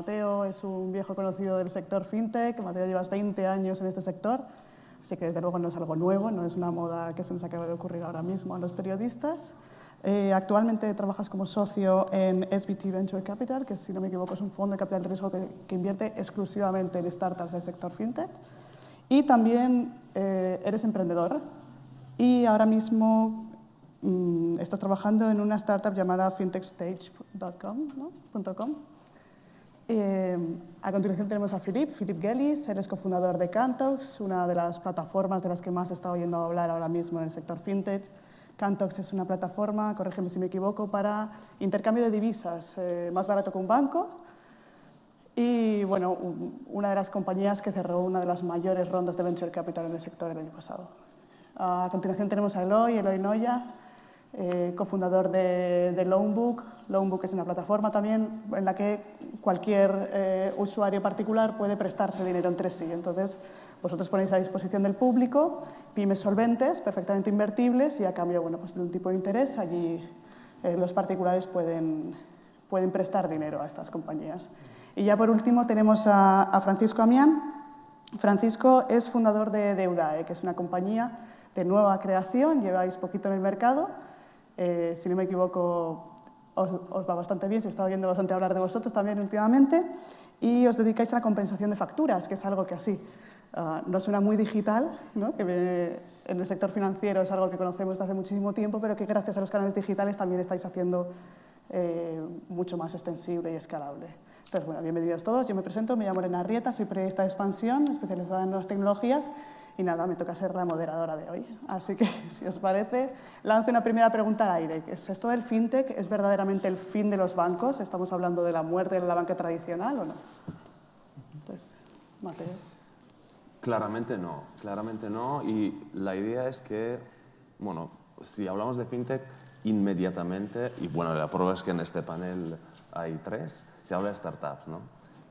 Mateo es un viejo conocido del sector fintech. Mateo, llevas 20 años en este sector, así que desde luego no es algo nuevo, no es una moda que se nos acaba de ocurrir ahora mismo a los periodistas. Actualmente trabajas como socio en SBT Venture Capital, que si no me equivoco es un fondo de capital de riesgo que invierte exclusivamente en startups del sector fintech. Y también eres emprendedor y ahora mismo estás trabajando en una startup llamada fintechstage.com, ¿no? A continuación tenemos a Philip Gelis, él es cofundador de Cantox, una de las plataformas de las que más se está oyendo hablar ahora mismo en el sector fintech. Cantox es una plataforma, corrígeme si me equivoco, para intercambio de divisas, más barato que un banco. Y bueno, una de las compañías que cerró una de las mayores rondas de venture capital en el sector el año pasado. A continuación tenemos a Eloy Noya, cofundador de Loanbook. Loanbook es una plataforma también en la que cualquier usuario particular puede prestarse dinero entre sí. Entonces, vosotros ponéis a disposición del público pymes solventes, perfectamente invertibles, y a cambio pues de un tipo de interés, allí los particulares pueden prestar dinero a estas compañías. Y ya por último tenemos a Francisco Amián. Francisco es fundador de Deudae, que es una compañía de nueva creación, lleváis poquito en el mercado. Si no me equivoco, os va bastante bien, se está oyendo bastante hablar de vosotros también últimamente, y os dedicáis a la compensación de facturas, que es algo que así no suena muy digital, ¿no? Que en el sector financiero es algo que conocemos desde hace muchísimo tiempo, pero que gracias a los canales digitales también estáis haciendo mucho más extensible y escalable. Entonces, bueno, bienvenidos todos. Yo me presento, me llamo Elena Arrieta, soy periodista de expansión, especializada en nuevas tecnologías, y nada, me toca ser la moderadora de hoy. Así que, si os parece, lanzo una primera pregunta al aire. ¿Es esto del fintech es verdaderamente el fin de los bancos? ¿Estamos hablando de la muerte de la banca tradicional o no? Pues, Mateo. Claramente no. Y la idea es que, bueno, si hablamos de fintech, inmediatamente, y bueno, la prueba es que en este panel hay 3, se habla de startups, ¿no?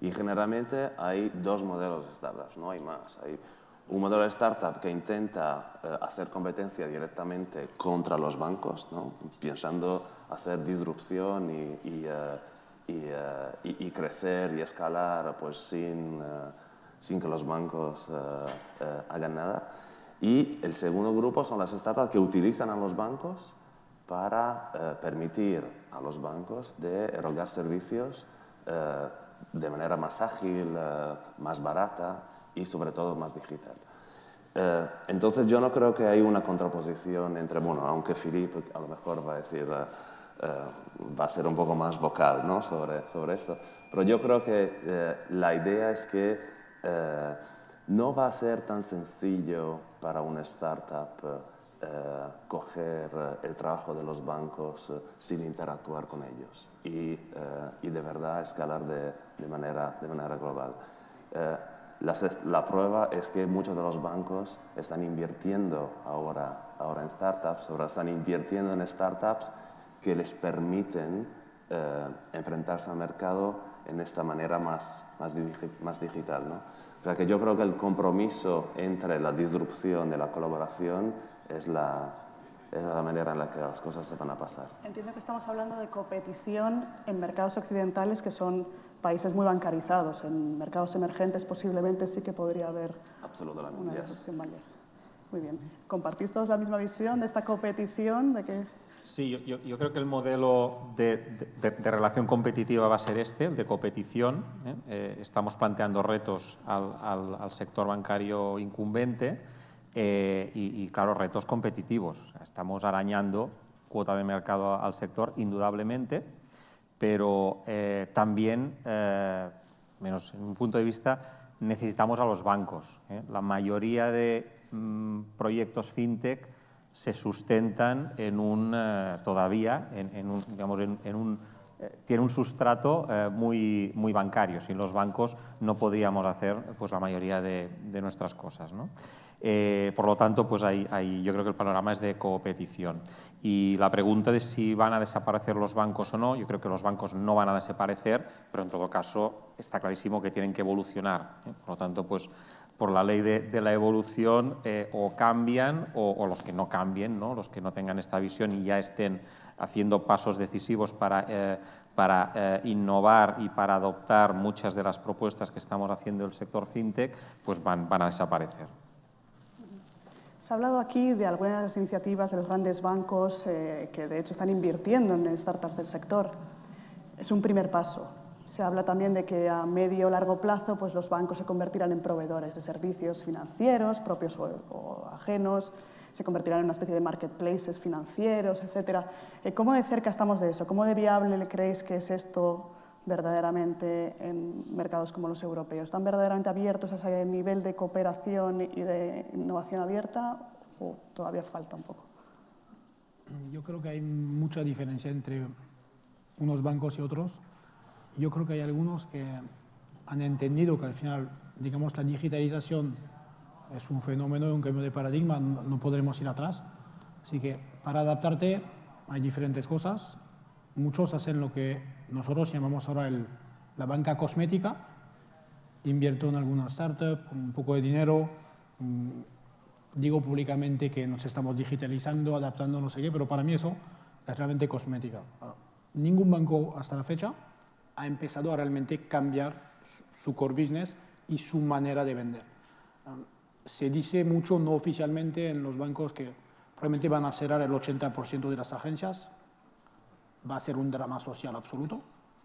Y generalmente hay 2 modelos de startups, no hay más. Hay un modelo de startup que intenta hacer competencia directamente contra los bancos, ¿no? Pensando hacer disrupción y crecer y escalar pues sin que los bancos hagan nada. Y el segundo grupo son las startups que utilizan a los bancos para permitir a los bancos de erogar servicios de manera más ágil, más barata y sobre todo más digital. Entonces yo no creo que hay una contraposición entre, bueno, aunque Philippe a lo mejor va a decir, va a ser un poco más vocal, ¿no? sobre esto, pero yo creo que la idea es que no va a ser tan sencillo para una startup coger el trabajo de los bancos sin interactuar con ellos y de verdad escalar de manera global. La prueba es que muchos de los bancos están invirtiendo ahora en startups, están invirtiendo en startups que les permiten enfrentarse al mercado en esta manera más digital, ¿no? O sea que yo creo que el compromiso entre la disrupción y la colaboración es la manera en la que las cosas se van a pasar. Entiendo que estamos hablando de competición en mercados occidentales que son países muy bancarizados. En mercados emergentes posiblemente sí que podría haber una disrupción mayor. Muy bien. ¿Compartís todos la misma visión de esta competición? De que... Sí, yo creo que el modelo de relación competitiva va a ser el de competición. Estamos planteando retos al sector bancario incumbente y, claro, retos competitivos. Estamos arañando cuota de mercado al sector, indudablemente, pero también, menos en un punto de vista, necesitamos a los bancos. La mayoría de proyectos fintech se sustentan todavía tiene un sustrato muy bancario. Sin los bancos no podríamos hacer pues, la mayoría de nuestras cosas, ¿no? Por lo tanto, pues yo creo que el panorama es de competición. Y la pregunta de si van a desaparecer los bancos o no, yo creo que los bancos no van a desaparecer, pero en todo caso está clarísimo que tienen que evolucionar. Por lo tanto, pues, por la ley de la evolución, o cambian o los que no cambien, ¿no? Los que no tengan esta visión y ya estén haciendo pasos decisivos para innovar y para adoptar muchas de las propuestas que estamos haciendo el sector fintech, pues van a desaparecer. Se ha hablado aquí de algunas iniciativas de los grandes bancos que de hecho están invirtiendo en startups del sector. Es un primer paso. Se habla también de que a medio o largo plazo pues los bancos se convertirán en proveedores de servicios financieros, propios o ajenos, se convertirán en una especie de marketplaces financieros, etc. ¿Cómo de cerca estamos de eso? ¿Cómo de viable creéis que es esto verdaderamente en mercados como los europeos? ¿Están verdaderamente abiertos a ese nivel de cooperación y de innovación abierta o todavía falta un poco? Yo creo que hay mucha diferencia entre unos bancos y otros. Yo creo que hay algunos que han entendido que al final, digamos, la digitalización es un fenómeno, un cambio de paradigma, no podremos ir atrás. Así que para adaptarte hay diferentes cosas. Muchos hacen lo que nosotros llamamos ahora la banca cosmética. Invierto en alguna startup con un poco de dinero. Digo públicamente que nos estamos digitalizando, adaptando, no sé qué, pero para mí eso es realmente cosmética. Ningún banco hasta la fecha ha empezado a realmente cambiar su core business y su manera de vender. Se dice mucho no oficialmente en los bancos que probablemente van a cerrar el 80% de las agencias. Va a ser un drama social absoluto,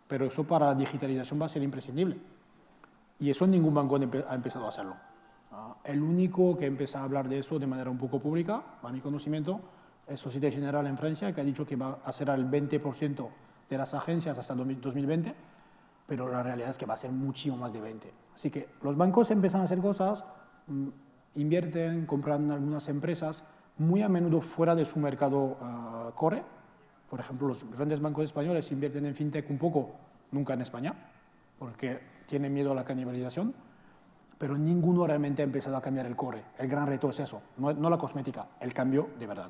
pero eso para la digitalización va a ser imprescindible. Y eso ningún banco ha empezado a hacerlo. El único que empieza a hablar de eso de manera un poco pública, a mi conocimiento, es Société Générale en Francia, que ha dicho que va a cerrar el 20% de las agencias hasta 2020, pero la realidad es que va a ser muchísimo más de 20. Así que los bancos empiezan a hacer cosas, invierten, compran algunas empresas, muy a menudo fuera de su mercado core. Por ejemplo, los grandes bancos españoles invierten en fintech un poco, nunca en España, porque tienen miedo a la canibalización, pero ninguno realmente ha empezado a cambiar el core. El gran reto es eso, no la cosmética, el cambio de verdad.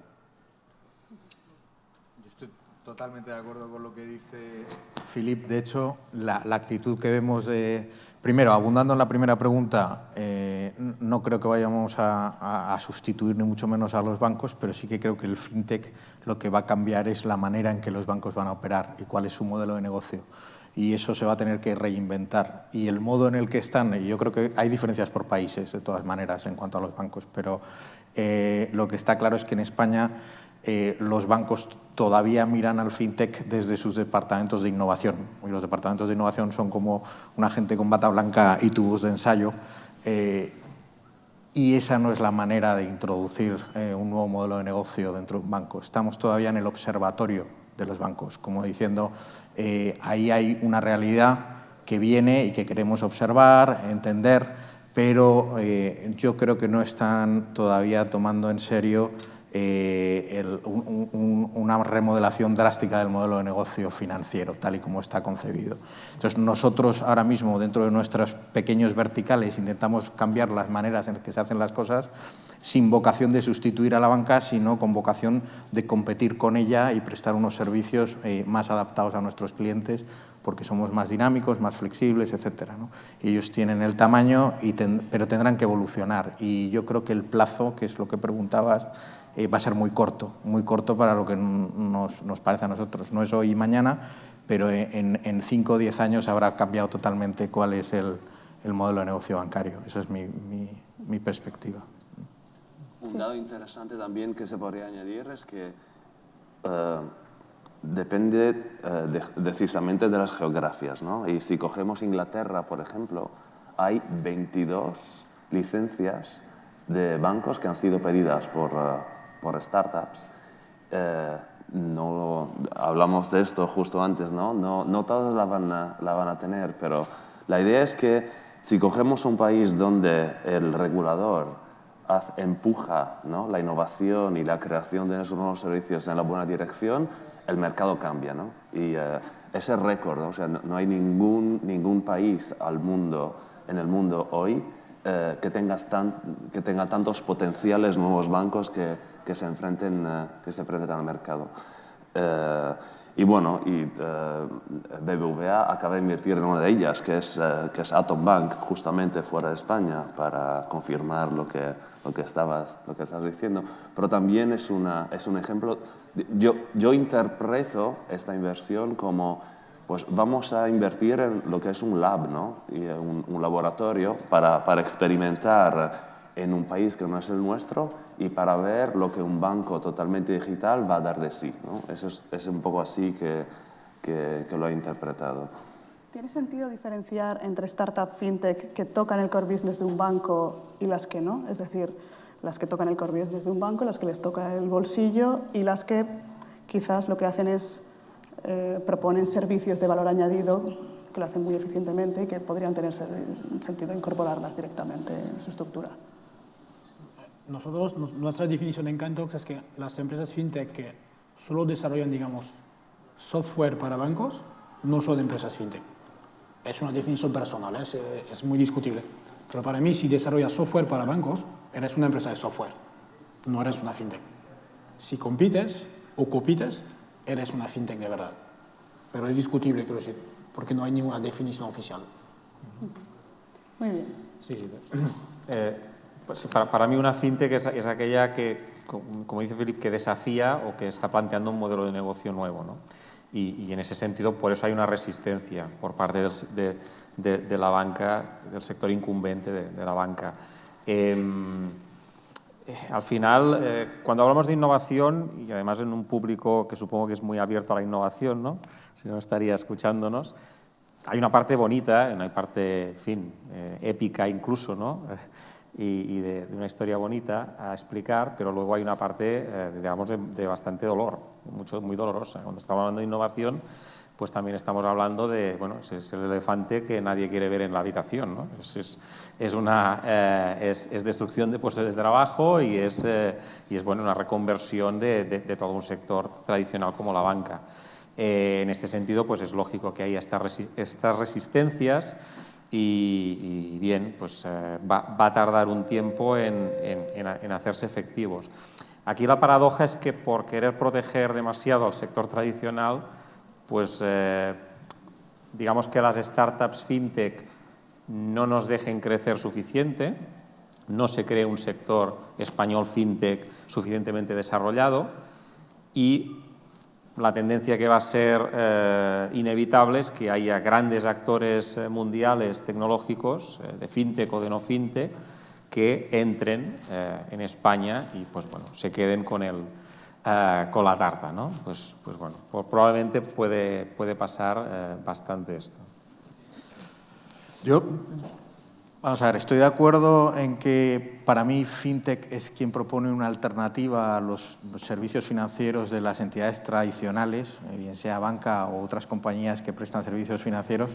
Totalmente de acuerdo con lo que dice Philippe. De hecho, la actitud que vemos primero, abundando en la primera pregunta, no creo que vayamos a sustituir ni mucho menos a los bancos, pero sí que creo que el fintech lo que va a cambiar es la manera en que los bancos van a operar y cuál es su modelo de negocio. Y eso se va a tener que reinventar. Y el modo en el que están, y yo creo que hay diferencias por países, de todas maneras, en cuanto a los bancos, pero lo que está claro es que en España los bancos todavía miran al fintech desde sus departamentos de innovación. Y los departamentos de innovación son como una gente con bata blanca y tubos de ensayo. Y esa no es la manera de introducir un nuevo modelo de negocio dentro de un banco. Estamos todavía en el observatorio de los bancos, como diciendo, ahí hay una realidad que viene y que queremos observar, entender, pero yo creo que no están todavía tomando en serio una remodelación drástica del modelo de negocio financiero, tal y como está concebido. Entonces, nosotros ahora mismo, dentro de nuestros pequeños verticales, intentamos cambiar las maneras en las que se hacen las cosas, sin vocación de sustituir a la banca, sino con vocación de competir con ella y prestar unos servicios más adaptados a nuestros clientes, porque somos más dinámicos, más flexibles, etcétera, ¿no? Ellos tienen el tamaño, pero tendrán que evolucionar. Y yo creo que el plazo, que es lo que preguntabas, va a ser muy corto para lo que nos parece a nosotros. No es hoy y mañana, pero en 5 o 10 años habrá cambiado totalmente cuál es el modelo de negocio bancario. Esa es mi perspectiva. Un dato interesante también que se podría añadir es que depende precisamente de las geografías, ¿no? Y si cogemos Inglaterra, por ejemplo, hay 22 licencias de bancos que han sido pedidas por startups. No hablamos de esto justo antes, ¿no? No todas la van a tener, pero la idea es que si cogemos un país donde el regulador empuja, ¿no?, la innovación y la creación de esos nuevos servicios en la buena dirección, el mercado cambia, ¿no? Y ese récord, ¿no? O sea, no hay ningún país en el mundo hoy que tenga tantos potenciales nuevos bancos que se enfrenten al mercado. Y bueno, BBVA acaba de invertir en una de ellas, que es Atom Bank, justamente fuera de España, para confirmar lo que estás diciendo. Pero también es un ejemplo. Yo interpreto esta inversión como, pues vamos a invertir en lo que es un lab, ¿no? Y un laboratorio para experimentar en un país que no es el nuestro y para ver lo que un banco totalmente digital va a dar de sí, ¿no? Eso es un poco así que lo he interpretado. ¿Tiene sentido diferenciar entre startup fintech que tocan el core business de un banco y las que no? Es decir, las que tocan el core business de un banco, las que les toca el bolsillo y las que quizás lo que hacen es proponen servicios de valor añadido que lo hacen muy eficientemente y que podrían tener sentido incorporarlas directamente en su estructura. Nosotros, nuestra definición en Cantox es que las empresas fintech que solo desarrollan, digamos, software para bancos, no son empresas fintech. Es una definición personal, es muy discutible. Pero para mí, si desarrollas software para bancos, eres una empresa de software, no eres una fintech. Si compites o copites, eres una fintech de verdad. Pero es discutible, quiero decir, porque no hay ninguna definición oficial. Muy bien. Sí. Pues para mí una fintech es aquella que, como dice Philippe, que desafía o que está planteando un modelo de negocio nuevo, ¿no? Y en ese sentido, por eso hay una resistencia por parte de la banca, del sector incumbente de la banca. Al final, cuando hablamos de innovación, y además en un público que supongo que es muy abierto a la innovación, ¿no? Si no estaría escuchándonos, hay una parte bonita, una parte, en fin, épica incluso, ¿no? Y de una historia bonita a explicar, pero luego hay una parte, digamos, de bastante dolor, muy dolorosa. Cuando estamos hablando de innovación, pues también estamos hablando de, bueno, es el elefante que nadie quiere ver en la habitación, ¿no? Es destrucción de puestos de trabajo y es bueno, una reconversión de todo un sector tradicional como la banca. En este sentido, pues es lógico que haya estas resistencias y bien, pues va a tardar un tiempo en hacerse efectivos. Aquí la paradoja es que por querer proteger demasiado al sector tradicional, pues digamos que las startups fintech no nos dejen crecer suficiente, no se cree un sector español fintech suficientemente desarrollado y la tendencia que va a ser inevitable es que haya grandes actores mundiales tecnológicos, de fintech o de no fintech, que entren en España y pues, bueno, se queden con la tarta, ¿no? Pues bueno, probablemente puede pasar bastante esto. Vamos a ver, estoy de acuerdo en que para mí FinTech es quien propone una alternativa a los servicios financieros de las entidades tradicionales, bien sea banca o otras compañías que prestan servicios financieros.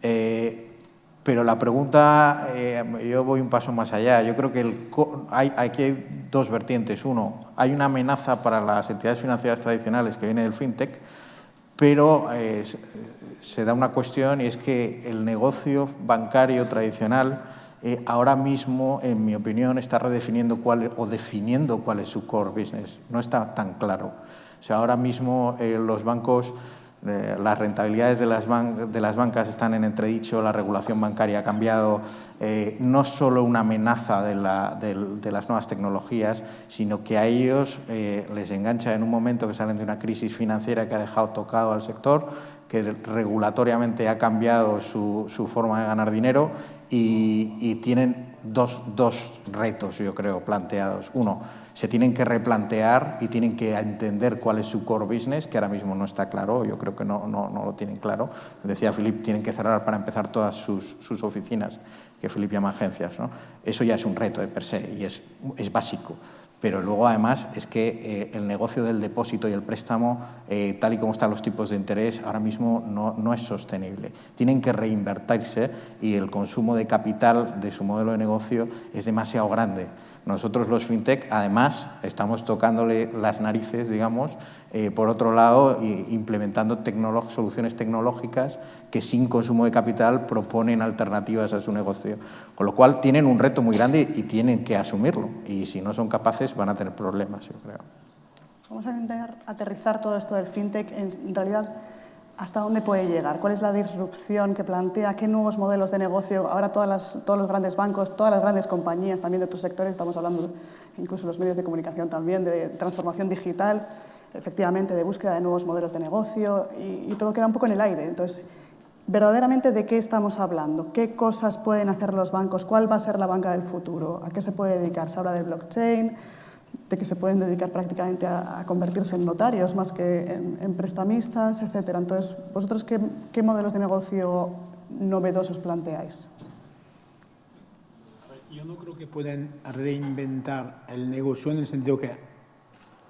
Pero la pregunta, yo voy un paso más allá. Yo creo que aquí hay dos vertientes. Uno, hay una amenaza para las entidades financieras tradicionales que viene del FinTech, pero se da una cuestión y es que el negocio bancario tradicional ahora mismo, en mi opinión, está redefiniendo definiendo cuál es su core business. No está tan claro. O sea, ahora mismo los bancos, las rentabilidades de las bancas están en entredicho, la regulación bancaria ha cambiado, no solo una amenaza de las nuevas tecnologías, sino que a ellos les engancha en un momento que salen de una crisis financiera que ha dejado tocado al sector, que regulatoriamente ha cambiado su forma de ganar dinero y tienen dos retos, yo creo, planteados. Uno, se tienen que replantear y tienen que entender cuál es su core business, que ahora mismo no está claro, yo creo que no lo tienen claro. Decía Philippe, tienen que cerrar para empezar todas sus oficinas, que Philippe llama agencias, ¿no? Eso ya es un reto de per se y es básico. Pero luego, además, es que el negocio del depósito y el préstamo, tal y como están los tipos de interés, ahora mismo no es sostenible. Tienen que reinvertirse y el consumo de capital de su modelo de negocio es demasiado grande. Nosotros, los fintech, además, estamos tocándole las narices, digamos, por otro lado, implementando soluciones tecnológicas que sin consumo de capital proponen alternativas a su negocio. Con lo cual, tienen un reto muy grande y tienen que asumirlo. Y si no son capaces, van a tener problemas, yo creo. Vamos a intentar aterrizar todo esto del fintech en realidad hasta dónde puede llegar, cuál es la disrupción que plantea, qué nuevos modelos de negocio. Ahora todos los grandes bancos, todas las grandes compañías también de tus sectores, estamos hablando incluso los medios de comunicación también, de transformación digital, efectivamente de búsqueda de nuevos modelos de negocio y todo queda un poco en el aire. Entonces, verdaderamente, ¿de qué estamos hablando? ¿Qué cosas pueden hacer los bancos? ¿Cuál va a ser la banca del futuro? ¿A qué se puede dedicar? Se habla de blockchain, de que se pueden dedicar prácticamente a convertirse en notarios más que en prestamistas, etc. Entonces, ¿vosotros qué modelos de negocio novedosos planteáis? Yo no creo que puedan reinventar el negocio en el sentido que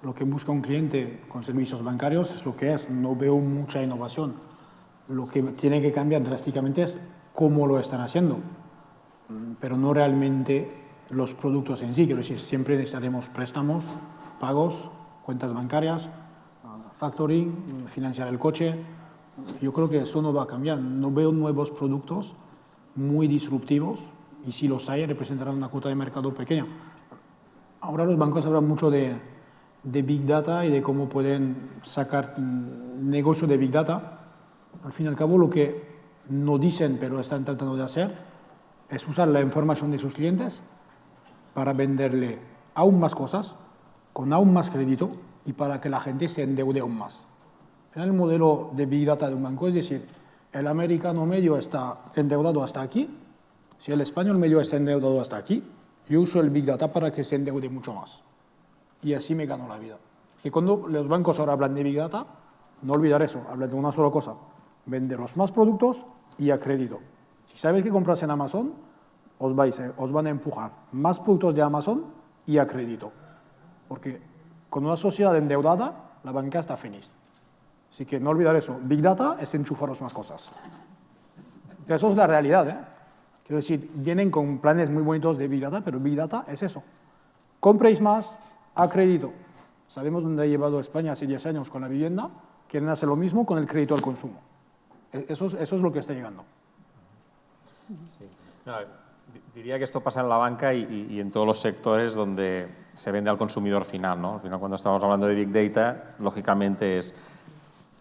lo que busca un cliente con servicios bancarios es lo que es. No veo mucha innovación. Lo que tiene que cambiar drásticamente es cómo lo están haciendo, pero no realmente los productos en sí. Quiero decir, siempre necesitaremos préstamos, pagos, cuentas bancarias, factoring, financiar el coche. Yo creo que eso no va a cambiar. No veo nuevos productos muy disruptivos y si los hay representarán una cuota de mercado pequeña. Ahora los bancos hablan mucho de Big Data y de cómo pueden sacar negocio de Big Data. Al fin y al cabo, lo que no dicen, pero están tratando de hacer, es usar la información de sus clientes para venderle aún más cosas, con aún más crédito y para que la gente se endeude aún más. Al final, el modelo de Big Data de un banco es decir, el americano medio está endeudado hasta aquí, si el español medio está endeudado hasta aquí, yo uso el Big Data para que se endeude mucho más. Y así me gano la vida. Y cuando los bancos ahora hablan de Big Data, no olvidar eso, hablan de una sola cosa, venderos más productos y a crédito. Si sabéis que compras en Amazon, os van a empujar más productos de Amazon y a crédito. Porque con una sociedad endeudada, la banca está feliz. Así que no olvidar eso. Big Data es enchufaros más cosas. Eso es la realidad, ¿eh? Quiero decir, vienen con planes muy bonitos de Big Data, pero Big Data es eso. Compréis más a crédito. Sabemos dónde ha llevado España hace 10 años con la vivienda. Quieren hacer lo mismo con el crédito al consumo. Eso es lo que está llegando. Sí. No, diría que esto pasa en la banca y en todos los sectores donde se vende al consumidor final, ¿no? Al final, cuando estamos hablando de Big Data, lógicamente es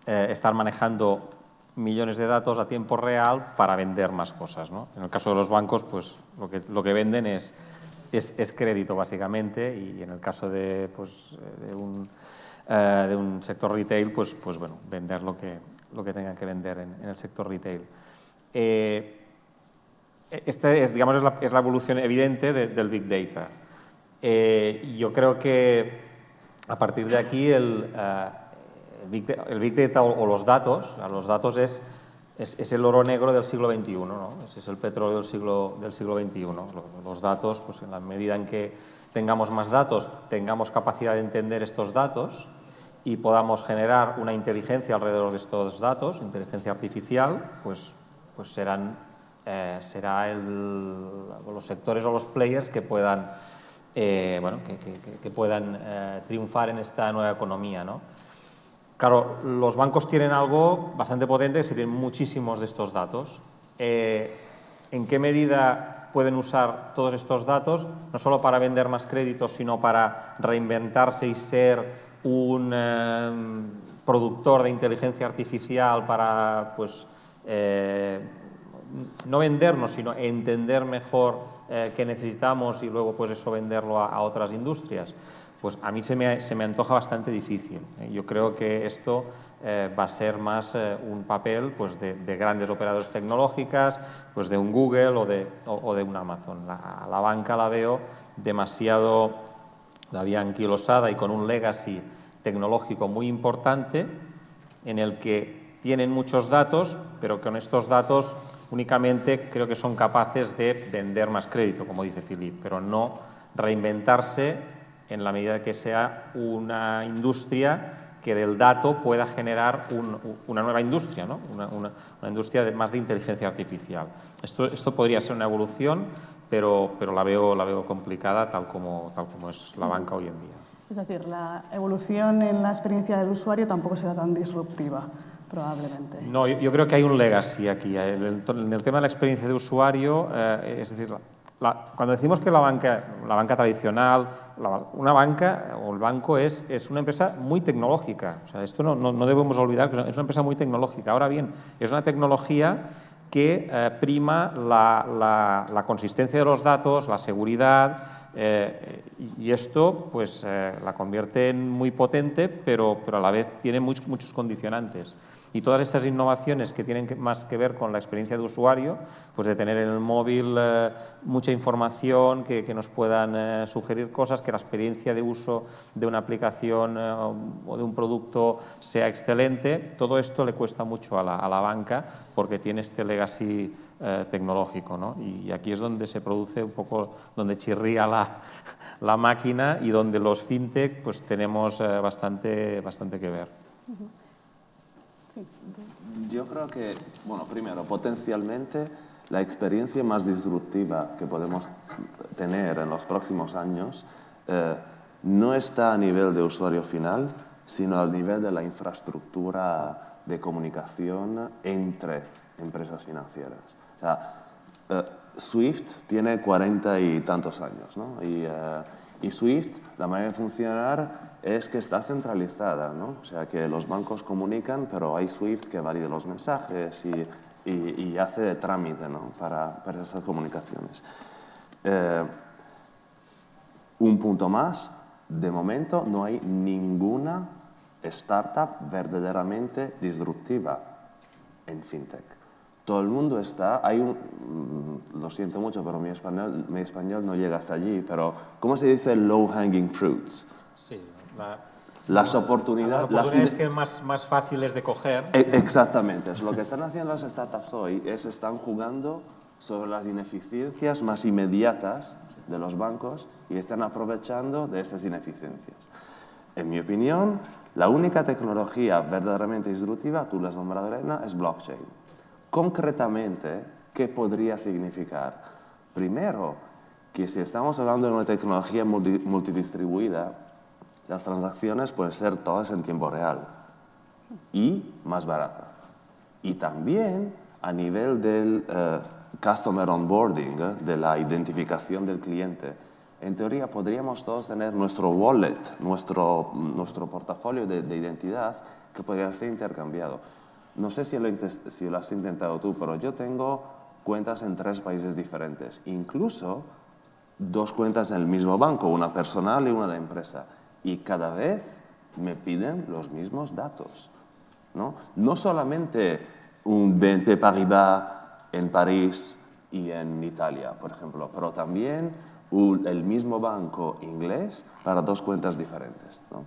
estar manejando millones de datos a tiempo real para vender más cosas, ¿no? En el caso de los bancos, pues lo que venden es crédito, básicamente, y en el caso de un sector retail, pues bueno, vender lo que tengan que vender en el sector retail. Esta es la evolución evidente del Big Data. Yo creo que a partir de aquí el Big Data o los datos es el oro negro del siglo XXI, ¿no? Ese es el petróleo del siglo XXI. Los datos, pues en la medida en que tengamos más datos, tengamos capacidad de entender estos datos y podamos generar una inteligencia alrededor de estos datos, inteligencia artificial, pues será los sectores o los players que puedan, que puedan triunfar en esta nueva economía, ¿no? Claro, los bancos tienen algo bastante potente, que tienen muchísimos de estos datos. ¿En qué medida pueden usar todos estos datos, no solo para vender más créditos, sino para reinventarse y ser un productor de inteligencia artificial para, no vendernos, sino entender mejor qué necesitamos y luego pues eso venderlo a otras industrias? Pues a mí se me antoja bastante difícil. Yo creo que esto va a ser más un papel pues, de grandes operadores tecnológicas, pues de un Google o de un Amazon. La banca la veo demasiado todavía anquilosada y con un legacy tecnológico muy importante en el que tienen muchos datos, pero con estos datos únicamente creo que son capaces de vender más crédito, como dice Philippe, pero no reinventarse en la medida que sea una industria que del dato pueda generar una nueva industria, ¿no? Una industria más de inteligencia artificial. Esto podría ser una evolución, pero la veo complicada tal como es la banca hoy en día. Es decir, la evolución en la experiencia del usuario tampoco será tan disruptiva, probablemente. No, yo creo que hay un legacy aquí. En el tema de la experiencia de usuario, es decir, Cuando decimos que la banca tradicional, una banca o el banco es una empresa muy tecnológica. O sea, esto no debemos olvidar que es una empresa muy tecnológica. Ahora bien, es una tecnología que prima la consistencia de los datos, la seguridad, y esto pues, la convierte en muy potente, pero a la vez tiene muchos condicionantes. Y todas estas innovaciones que tienen más que ver con la experiencia de usuario, pues de tener en el móvil mucha información que nos puedan sugerir cosas, que la experiencia de uso de una aplicación o de un producto sea excelente, todo esto le cuesta mucho a la banca porque tiene este legacy tecnológico, ¿no? Y aquí es donde se produce un poco, donde chirría la máquina y donde los fintech pues tenemos bastante que ver. Sí. Yo creo que, bueno, primero, potencialmente la experiencia más disruptiva que podemos tener en los próximos años no está a nivel de usuario final, sino al nivel de la infraestructura de comunicación entre empresas financieras. O sea, SWIFT tiene 40 y tantos años, ¿no? Y SWIFT, la manera de funcionar es que está centralizada, ¿no? O sea, que los bancos comunican, pero hay SWIFT que valida los mensajes y hace de trámite, ¿no? para esas comunicaciones. Un punto más, de momento no hay ninguna startup verdaderamente disruptiva en fintech. Todo el mundo está, lo siento mucho, pero mi español no llega hasta allí, pero ¿cómo se dice low hanging fruits? Sí, las oportunidades que más fáciles de coger. Exactamente. Lo que están haciendo las startups hoy están jugando sobre las ineficiencias más inmediatas de los bancos y están aprovechando de esas ineficiencias. En mi opinión, la única tecnología verdaderamente disruptiva, tú la has nombrado, Elena, es blockchain. Concretamente, ¿qué podría significar? Primero, que si estamos hablando de una tecnología multidistribuida, las transacciones pueden ser todas en tiempo real y más baratas. Y también a nivel del customer onboarding, de la identificación del cliente, en teoría podríamos todos tener nuestro wallet, nuestro portafolio de identidad que podría ser intercambiado. No sé si lo has intentado tú, pero yo tengo cuentas en 3 países diferentes, incluso 2 cuentas en el mismo banco, una personal y una de empresa. Y cada vez me piden los mismos datos, ¿no? No solamente un BNP Paribas en París y en Italia, por ejemplo, pero también el mismo banco inglés para 2 cuentas diferentes, ¿no?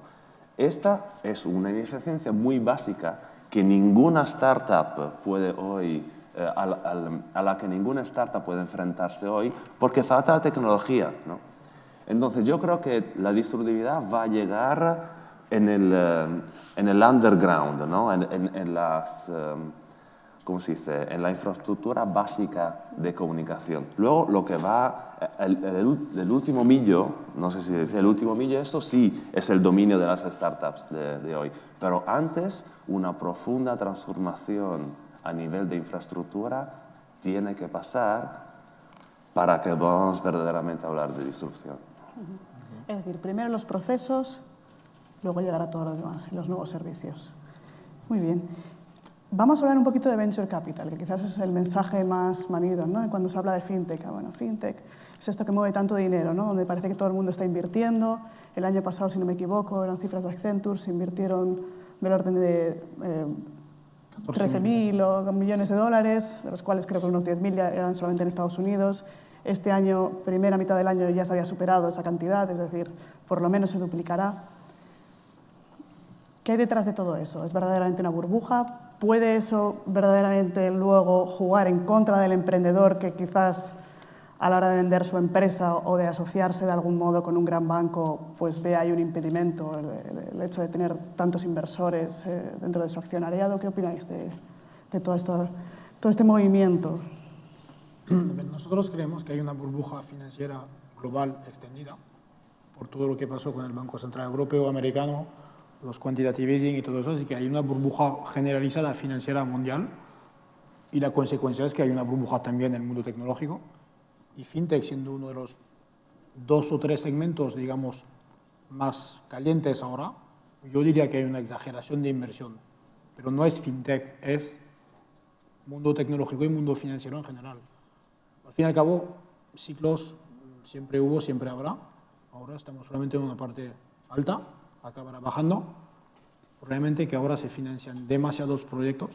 Esta es una ineficiencia muy básica que ninguna startup puede hoy, a la que ninguna startup puede enfrentarse hoy, porque falta la tecnología, ¿no? Entonces yo creo que la distribuibilidad va a llegar en el underground, ¿no? en las, ¿cómo se dice? En la infraestructura básica de comunicación. Luego lo que va, el último millo, no sé si dice el último millo, eso sí es el dominio de las startups de hoy. Pero antes, una profunda transformación a nivel de infraestructura tiene que pasar para que podamos verdaderamente hablar de disrupción. Es decir, primero los procesos, luego llegará todo lo demás, los nuevos servicios. Muy bien. Vamos a hablar un poquito de Venture Capital, que quizás es el mensaje más manido, ¿no? Cuando se habla de FinTech. Bueno, FinTech es esto que mueve tanto dinero, ¿no? Donde parece que todo el mundo está invirtiendo. El año pasado, si no me equivoco, eran cifras de Accenture, se invirtieron del orden de 13.000 millones de dólares, de los cuales creo que unos 10.000 ya eran solamente en Estados Unidos. Este año, primera mitad del año, ya se había superado esa cantidad, es decir, por lo menos se duplicará. ¿Qué hay detrás de todo eso? ¿Es verdaderamente una burbuja? ¿Puede eso verdaderamente luego jugar en contra del emprendedor que quizás a la hora de vender su empresa o de asociarse de algún modo con un gran banco, pues ve ahí un impedimento, el hecho de tener tantos inversores dentro de su accionariado? ¿Qué opináis de todo este movimiento? Nosotros creemos que hay una burbuja financiera global extendida por todo lo que pasó con el Banco Central Europeo, americano, los quantitative easing y todo eso, así que hay una burbuja generalizada financiera mundial y la consecuencia es que hay una burbuja también en el mundo tecnológico y fintech siendo uno de los 2 o 3 segmentos, digamos, más calientes ahora, yo diría que hay una exageración de inversión. Pero no es fintech, es mundo tecnológico y mundo financiero en general. Al fin y al cabo, ciclos siempre hubo, siempre habrá. Ahora estamos solamente en una parte alta, acabará bajando. Probablemente que ahora se financian demasiados proyectos.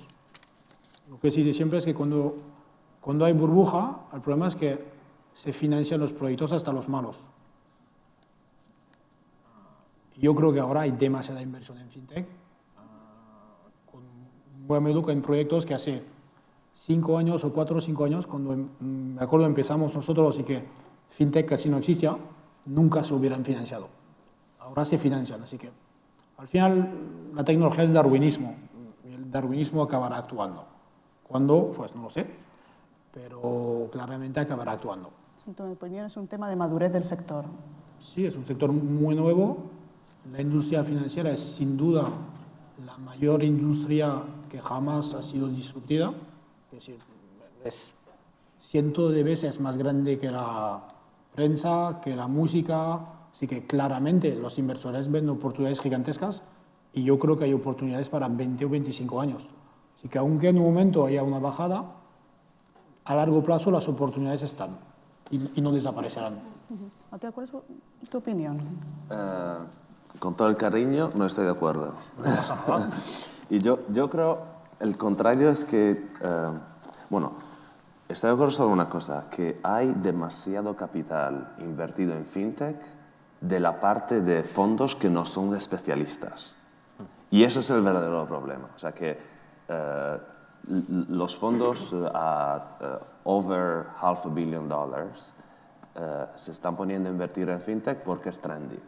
Lo que se dice siempre es que cuando hay burbuja, el problema es que se financian los proyectos hasta los malos. Yo creo que ahora hay demasiada inversión en fintech, muy a menudo en proyectos que hace 5 años o 4 o 5 años, cuando me acuerdo empezamos nosotros y que fintech casi no existía, nunca se hubieran financiado. Ahora se financian, así que al final la tecnología es darwinismo y el darwinismo acabará actuando. ¿Cuándo? Pues no lo sé, pero claramente acabará actuando. En mi opinión es un tema de madurez del sector. Sí, es un sector muy nuevo. La industria financiera es sin duda la mayor industria que jamás ha sido disruptiva. Es decir, es cientos de veces más grande que la prensa, que la música. Así que claramente los inversores ven oportunidades gigantescas y yo creo que hay oportunidades para 20 o 25 años. Así que aunque en un momento haya una bajada, a largo plazo las oportunidades están y no desaparecerán. Mateo, ¿cuál es tu opinión? Con todo el cariño, no estoy de acuerdo. Y yo creo, el contrario es que, bueno, estoy de acuerdo sobre una cosa, que hay demasiado capital invertido en fintech de la parte de fondos que no son especialistas. Y eso es el verdadero problema. O sea que los fondos over $500 million se están poniendo a invertir en fintech porque es trendy.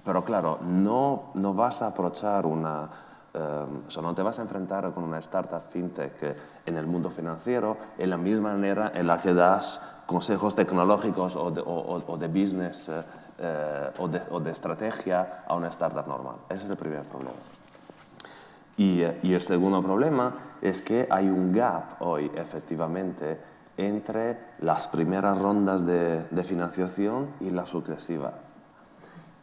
Pero claro, no vas a aprovechar o sea, no te vas a enfrentar con una startup fintech en el mundo financiero en la misma manera en la que das consejos tecnológicos o de business o de estrategia a una startup normal. Ese es el primer problema. Y el segundo problema es que hay un gap hoy, efectivamente, entre las primeras rondas de financiación y la sucesiva,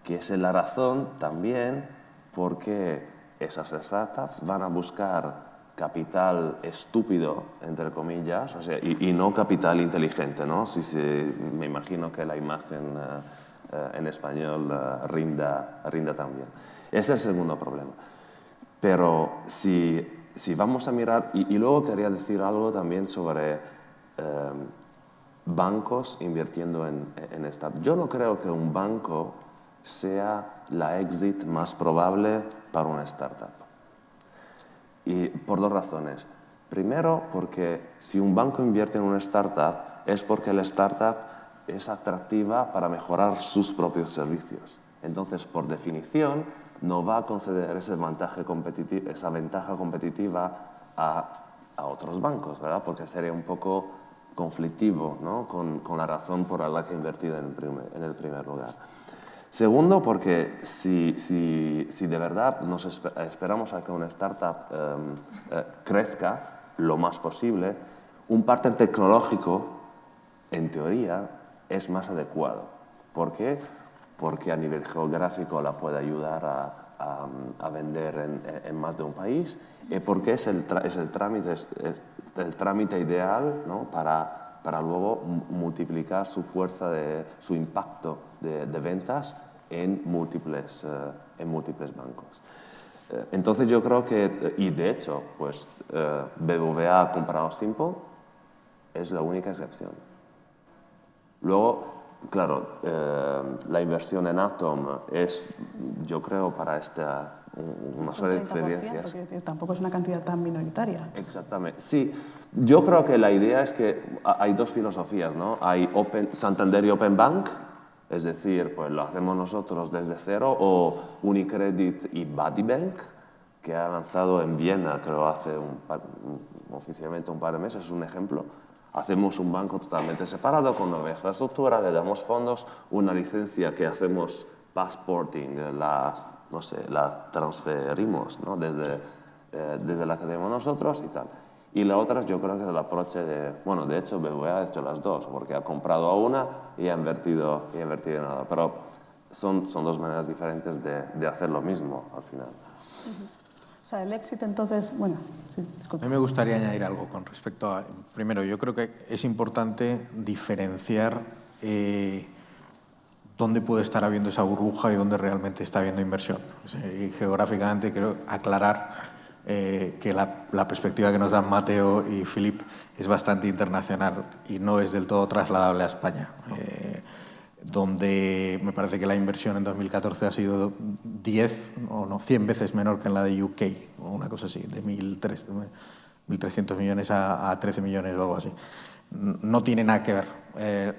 que es la razón también porque esas startups van a buscar capital estúpido, entre comillas, o sea, y no capital inteligente, ¿no? Me imagino que la imagen en español rinda también. Ese es el segundo problema. Pero si vamos a mirar, y luego quería decir algo también sobre bancos invirtiendo en startups. Yo no creo que un banco sea la exit más probable para una startup. Y por 2 razones. Primero, porque si un banco invierte en una startup es porque la startup es atractiva para mejorar sus propios servicios. Entonces, por definición, no va a conceder esa ventaja competitiva a otros bancos, ¿verdad? Porque sería un poco conflictivo, ¿no? con la razón por la que ha invertido en el primer lugar. Segundo, porque si de verdad nos esperamos a que una startup crezca lo más posible, un partner tecnológico, en teoría, es más adecuado. ¿Por qué? Porque a nivel geográfico la puede ayudar a vender en más de un país, y porque es el trámite ideal, ¿no? para luego multiplicar su fuerza, su impacto de ventas en múltiples bancos. Entonces yo creo que, y de hecho, pues BBVA ha comprado Simple, es la única excepción. Luego, claro, la inversión en Atom es, yo creo, para una serie de experiencias. Tampoco es una cantidad tan minoritaria. Exactamente. Sí, yo creo que la idea es que hay 2 filosofías, ¿no? Hay Santander y Open Bank, es decir, pues lo hacemos nosotros desde cero, o Unicredit y Buddybank, que ha lanzado en Viena, creo, hace oficialmente un par de meses, es un ejemplo. Hacemos un banco totalmente separado, con nueva infraestructura, le damos fondos, una licencia que hacemos passporting, la transferimos, ¿no? desde la que tenemos nosotros y tal. Y la otra yo creo que es el approach de, bueno, de hecho BBVA ha hecho las dos, porque ha comprado a una y ha invertido en otra, pero son dos maneras diferentes de hacer lo mismo al final. O sea, el éxito entonces, bueno, sí, disculpa. A mí me gustaría añadir algo con respecto a, primero, yo creo que es importante diferenciar dónde puede estar habiendo esa burbuja y dónde realmente está habiendo inversión. Y geográficamente quiero aclarar que la perspectiva que nos dan Mateo y Philip es bastante internacional y no es del todo trasladable a España, donde me parece que la inversión en 2014 ha sido 100 veces menor que en la de UK, o una cosa así, de 1.300 millones a 13 millones o algo así. No tiene nada que ver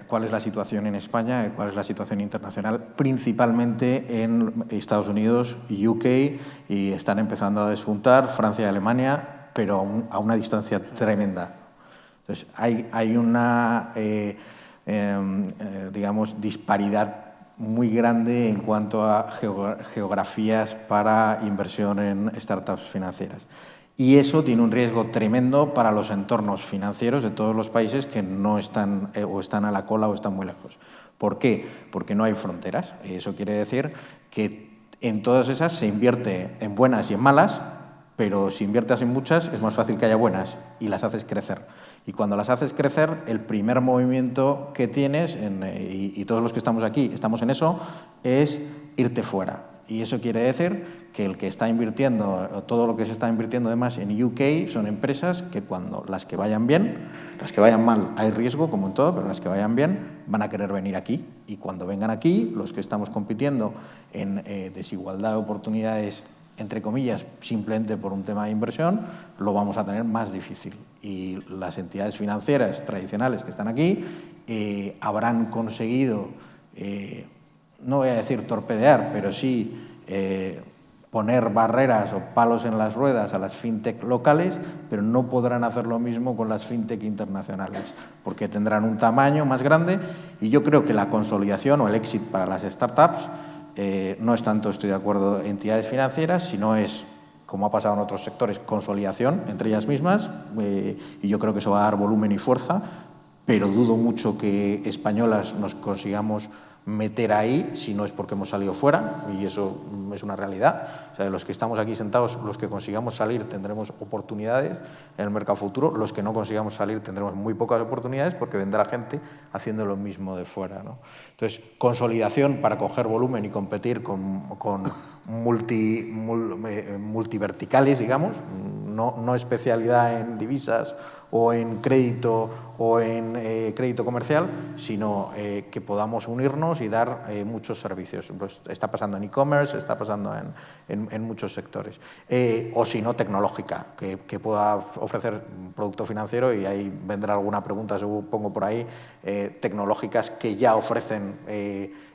cuál es la situación en España, cuál es la situación internacional, principalmente en Estados Unidos y UK, y están empezando a despuntar Francia y Alemania, pero a una distancia tremenda. Entonces, hay una, digamos, disparidad muy grande en cuanto a geografías para inversión en startups financieras. Y eso tiene un riesgo tremendo para los entornos financieros de todos los países que no están o están a la cola o están muy lejos. ¿Por qué? Porque no hay fronteras. Eso quiere decir que en todas esas se invierte en buenas y en malas, pero si inviertes en muchas es más fácil que haya buenas y las haces crecer. Y cuando las haces crecer, el primer movimiento que tienes, y todos los que estamos aquí estamos en eso, es irte fuera. Y eso quiere decir que el que está invirtiendo, todo lo que se está invirtiendo además en UK son empresas que cuando las que vayan bien, las que vayan mal hay riesgo como en todo, pero las que vayan bien van a querer venir aquí. Y cuando vengan aquí, los que estamos compitiendo en desigualdad de oportunidades, entre comillas, simplemente por un tema de inversión, lo vamos a tener más difícil. Y las entidades financieras tradicionales que están aquí habrán conseguido, no voy a decir torpedear, pero sí poner barreras o palos en las ruedas a las fintech locales, pero no podrán hacer lo mismo con las fintech internacionales, porque tendrán un tamaño más grande. Y yo creo que la consolidación o el exit para las startups no es tanto, estoy de acuerdo, entidades financieras, sino es, como ha pasado en otros sectores, consolidación entre ellas mismas, y yo creo que eso va a dar volumen y fuerza, pero dudo mucho que españolas nos consigamos meter ahí si no es porque hemos salido fuera, y eso es una realidad. O sea, los que estamos aquí sentados, los que consigamos salir tendremos oportunidades en el mercado futuro, los que no consigamos salir tendremos muy pocas oportunidades porque vendrá gente haciendo lo mismo de fuera, ¿no? Entonces, consolidación para coger volumen y competir con multiverticales, digamos, no especialidad en divisas o en crédito comercial, sino que podamos unirnos y dar muchos servicios. Pues está pasando en e-commerce, está pasando en muchos sectores. O si no, tecnológica, que pueda ofrecer producto financiero, y ahí vendrá alguna pregunta, supongo por ahí, tecnológicas que ya ofrecen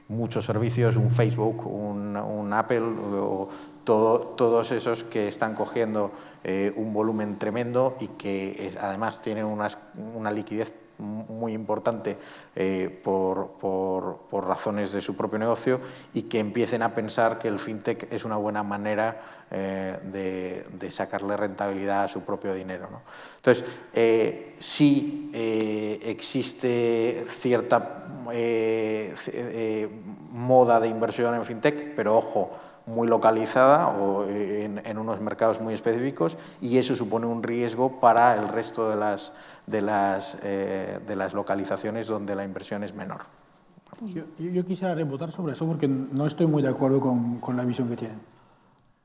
muchos servicios, un Facebook, un Apple, o todos esos que están cogiendo un volumen tremendo y que además tienen una liquidez muy importante por razones de su propio negocio, y que empiecen a pensar que el fintech es una buena manera de sacarle rentabilidad a su propio dinero, ¿no? Entonces, sí existe cierta moda de inversión en fintech, pero ojo, muy localizada o en unos mercados muy específicos, y eso supone un riesgo para el resto de las localizaciones donde la inversión es menor. Yo quisiera rebotar sobre eso porque no estoy muy de acuerdo con la visión que tienen.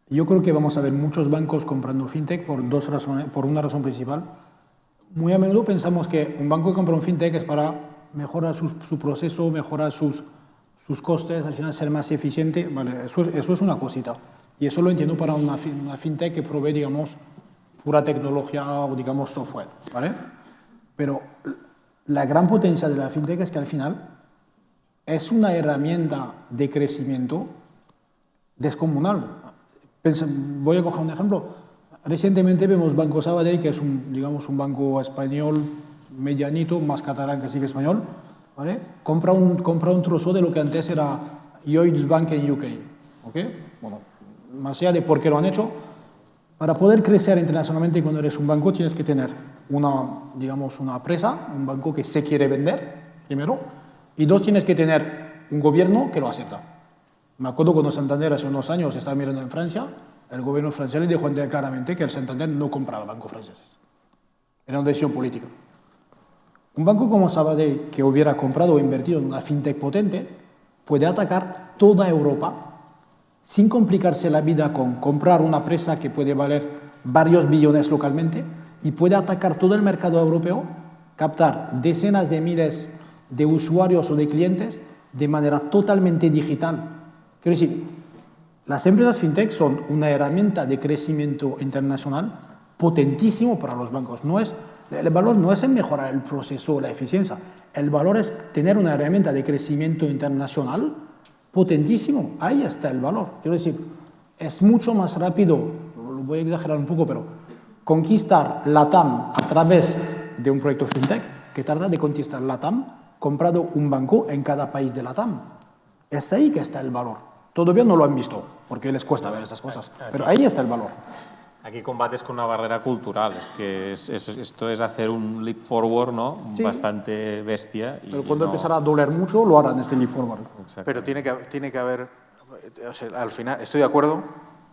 Yo creo que vamos a ver muchos bancos comprando fintech por dos razones, por una razón principal. Muy a menudo pensamos que un banco que compra un fintech es para mejorar su proceso, mejorar sus costes, al final ser más eficiente. Vale, eso es una cosita. Y eso lo entiendo para una fintech que provee, digamos, pura tecnología o, digamos, software, ¿vale? Pero la gran potencia de la fintech es que al final es una herramienta de crecimiento descomunal. Voy a coger un ejemplo. Recientemente vemos Banco Sabadell, que es un banco español medianito, más catalán que sí que español, ¿vale? Compra un trozo de lo que antes era Lloyds Bank en UK, ¿ok? Bueno, más allá de por qué lo han hecho, Para poder crecer internacionalmente cuando eres un banco tienes que tener digamos, una empresa, un banco que se quiere vender, primero, y dos, tienes que tener un gobierno que lo acepta. Me acuerdo cuando Santander hace unos años estaba mirando en Francia, el gobierno francés le dejó entender claramente que el Santander no compraba bancos franceses. Era una decisión política. Un banco como Sabadell, que hubiera comprado o invertido en una fintech potente, puede atacar toda Europa sin complicarse la vida con comprar una empresa que puede valer varios billones localmente y puede atacar todo el mercado europeo, captar decenas de miles de usuarios o de clientes de manera totalmente digital. Quiero decir, las empresas fintech son una herramienta de crecimiento internacional potentísimo para los bancos. El valor no es en mejorar el proceso o la eficiencia. El valor es tener una herramienta de crecimiento internacional potentísimo. Ahí está el valor. Quiero decir, es mucho más rápido, lo voy a exagerar un poco, pero conquistar LATAM a través de un proyecto fintech que tarda de conquistar LATAM comprado un banco en cada país de LATAM. Es ahí que está el valor. Todavía no lo han visto, porque les cuesta ver esas cosas, pero ahí está el valor. Aquí combates con una barrera cultural, es que esto es hacer un leap forward, ¿no? Sí. Bastante bestia. Pero cuando empezará a doler mucho, lo harán este leap forward. Pero tiene que haber, o sea, al final, estoy de acuerdo,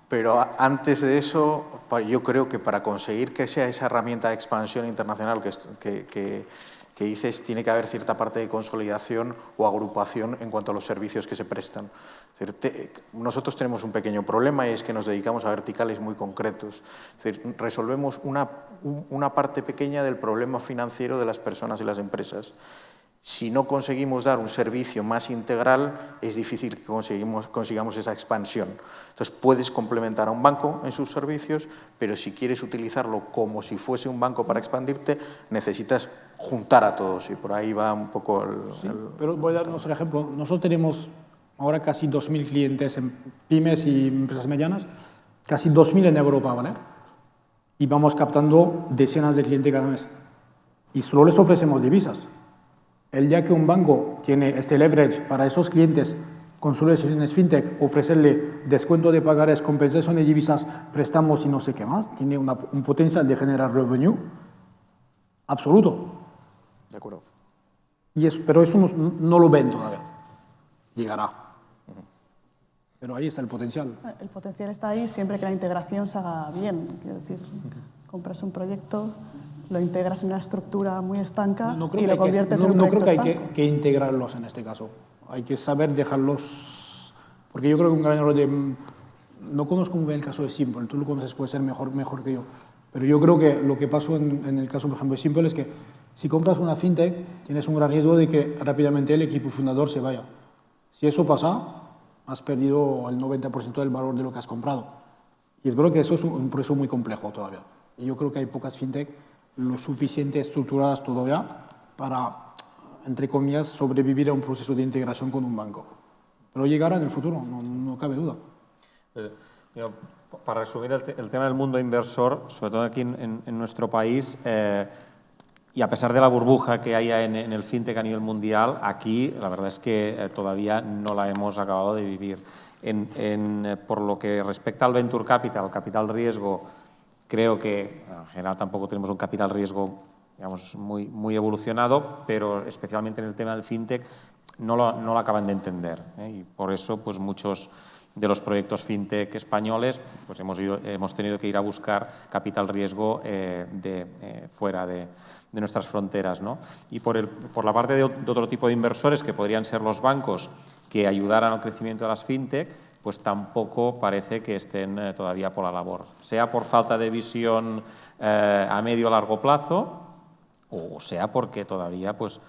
pero antes de eso, yo creo que para conseguir que sea esa herramienta de expansión internacional que dices, tiene que haber cierta parte de consolidación o agrupación en cuanto a los servicios que se prestan. Es decir, nosotros tenemos un pequeño problema y es que nos dedicamos a verticales muy concretos. Es decir, resolvemos una parte pequeña del problema financiero de las personas y las empresas. Si no conseguimos dar un servicio más integral, es difícil que consigamos esa expansión. Entonces, puedes complementar a un banco en sus servicios, pero si quieres utilizarlo como si fuese un banco para expandirte, necesitas juntar a todos y por ahí va un poco Pero voy a darnos el ejemplo. Nosotros tenemos ahora casi 2.000 clientes en pymes y empresas medianas, casi 2.000 en Europa, ¿vale? Y vamos captando decenas de clientes cada mes. Y solo les ofrecemos divisas. El día que un banco tiene este leverage para esos clientes con soluciones fintech, ofrecerle descuento de pagares, compensación de divisas, préstamos y no sé qué más, tiene un potencial de generar revenue absoluto. De acuerdo. Pero eso no lo ven todavía. Llegará. Pero ahí está el potencial. El potencial está ahí siempre que la integración se haga bien. Quiero decir, compras un proyecto, lo integras en una estructura muy estanca y lo conviertes en un proyecto estanco. No creo que hay que integrarlos en este caso. Hay que saber dejarlos... Porque yo creo que un gran error de... No conozco muy bien el caso de Simple, tú lo conoces, puede ser mejor que yo. Pero yo creo que lo que pasó en el caso, por ejemplo, de Simple es que si compras una fintech, tienes un gran riesgo de que rápidamente el equipo fundador se vaya. Si eso pasa, has perdido el 90% del valor de lo que has comprado. Y es verdad que eso es un proceso muy complejo todavía. Y yo creo que hay pocas fintech lo suficiente estructuradas todavía para, entre comillas, sobrevivir a un proceso de integración con un banco. Pero llegará en el futuro, no cabe duda. Para resumir el tema del mundo inversor, sobre todo aquí en nuestro país, y a pesar de la burbuja que haya en el fintech a nivel mundial, aquí la verdad es que todavía no la hemos acabado de vivir. Por lo que respecta al venture capital riesgo, creo que en general tampoco tenemos un capital riesgo, digamos, muy evolucionado, pero especialmente en el tema del fintech no lo acaban de entender, y por eso pues muchos de los proyectos fintech españoles pues hemos tenido que ir a buscar capital riesgo fuera de nuestras fronteras, ¿no? Y por la parte de otro tipo de inversores que podrían ser los bancos que ayudaran al crecimiento de las fintech, pues tampoco parece que estén todavía por la labor, sea por falta de visión a medio o largo plazo, o sea porque todavía pues,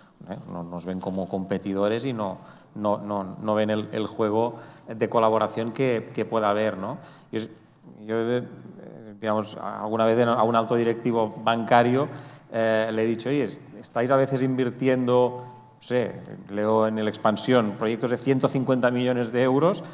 nos ven como competidores y no ven el juego de colaboración que pueda haber, ¿no? Yo, digamos, alguna vez a un alto directivo bancario le he dicho, oye, estáis a veces invirtiendo, no sé, leo en el Expansión, proyectos de 150 millones de euros,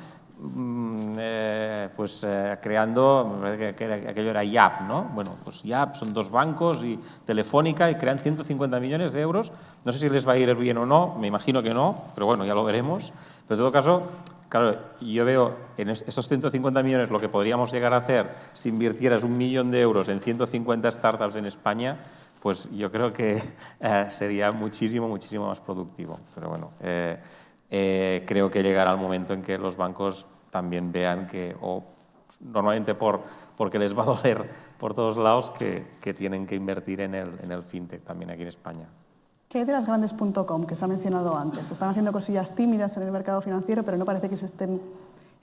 creando, aquello era YAP, ¿no? Bueno, pues YAP son dos bancos y Telefónica y crean 150 millones de euros. No sé si les va a ir bien o no, me imagino que no, pero bueno, ya lo veremos. Pero en todo caso, claro, yo veo en esos 150 millones lo que podríamos llegar a hacer si invirtieras 1 millón de euros en 150 startups en España, pues yo creo que sería muchísimo, muchísimo más productivo. Pero bueno, creo que llegará el momento en que los bancos también vean que, o normalmente porque les va a doler por todos lados, que tienen que invertir en el fintech también aquí en España. ¿Qué hay de las grandes .com que se ha mencionado antes? Están haciendo cosillas tímidas en el mercado financiero, pero no parece que se estén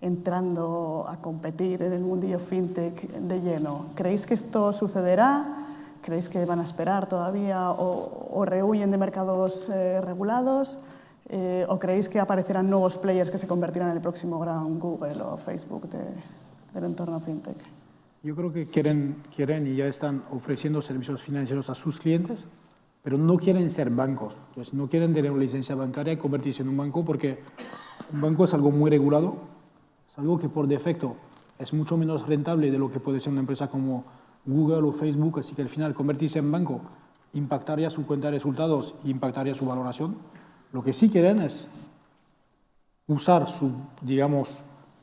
entrando a competir en el mundillo fintech de lleno. ¿Creéis que esto sucederá? ¿Creéis que van a esperar todavía o rehuyen de mercados regulados? ¿O creéis que aparecerán nuevos players que se convertirán en el próximo gran Google o Facebook del entorno fintech? Yo creo que quieren y ya están ofreciendo servicios financieros a sus clientes, pero no quieren ser bancos. Pues no quieren tener una licencia bancaria y convertirse en un banco, porque un banco es algo muy regulado, es algo que por defecto es mucho menos rentable de lo que puede ser una empresa como Google o Facebook, así que al final convertirse en banco impactaría su cuenta de resultados e impactaría su valoración. Lo que sí quieren es usar su, digamos,